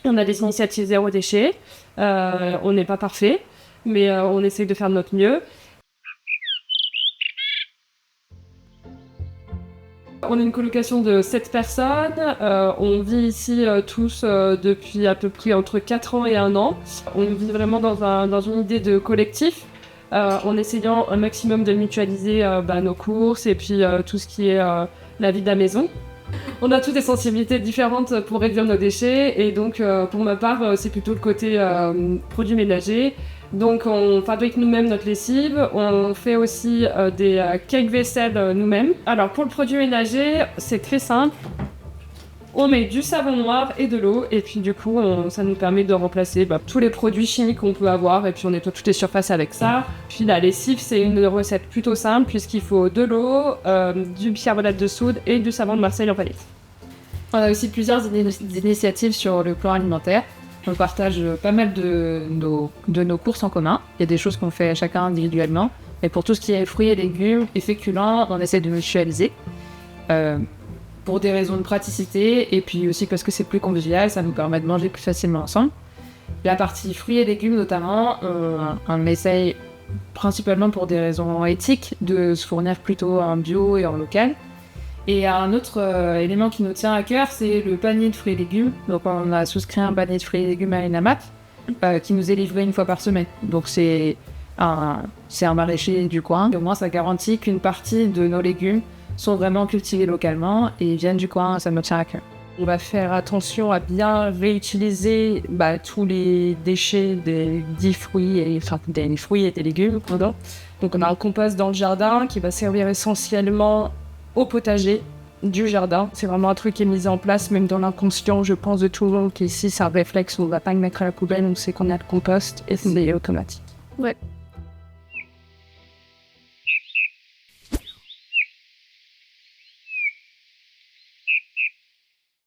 On a des initiatives zéro déchet. On n'est pas parfait, mais on essaye de faire de notre mieux. On est une colocation de 7 personnes. On vit ici tous depuis à peu près entre 4 ans et 1 an. On vit vraiment dans une idée de collectif, en essayant un maximum de mutualiser nos courses et puis tout ce qui est la vie de la maison. On a toutes des sensibilités différentes pour réduire nos déchets et donc pour ma part c'est plutôt le côté produits ménagers. Donc on fabrique nous-mêmes notre lessive, on fait aussi des cakes vaisselle nous-mêmes. Alors pour le produit ménager, c'est très simple. On met du savon noir et de l'eau et puis du coup ça nous permet de remplacer tous les produits chimiques qu'on peut avoir et puis on nettoie toutes les surfaces avec ça. Puis la lessive c'est une recette plutôt simple puisqu'il faut de l'eau, du bicarbonate de soude et du savon de Marseille en palette. On a aussi plusieurs initiatives sur le plan alimentaire. On partage pas mal de nos courses en commun. Il y a des choses qu'on fait chacun individuellement. Mais pour tout ce qui est fruits et légumes et féculents, on essaie de mutualiser. Pour des raisons de praticité et puis aussi parce que c'est plus convivial, ça nous permet de manger plus facilement ensemble. La partie fruits et légumes notamment, on essaye principalement pour des raisons éthiques de se fournir plutôt en bio et en local. Et un autre élément qui nous tient à cœur, c'est le panier de fruits et légumes. Donc on a souscrit un panier de fruits et légumes à Enamat qui nous est livré une fois par semaine. Donc c'est un maraîcher du coin. Et au moins ça garantit qu'une partie de nos légumes sont vraiment cultivés localement et viennent du coin, ça me tient à cœur. On va faire attention à bien réutiliser tous les déchets des fruits et des légumes. Pardon. Donc on a un compost dans le jardin qui va servir essentiellement au potager du jardin. C'est vraiment un truc qui est mis en place, même dans l'inconscient, je pense, de tout le monde, qu'ici c'est un réflexe, on ne va pas le mettre à la poubelle, on sait qu'on a le compost et c'est automatique. Ouais.